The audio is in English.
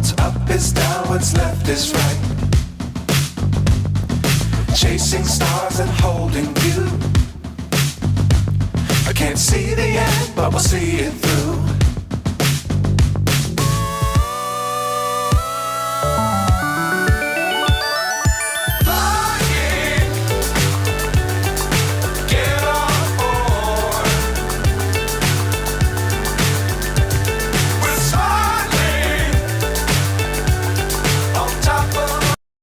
What's up is down, what's left is right. Chasing stars and holding you. I can't see the end, but we'll see it through.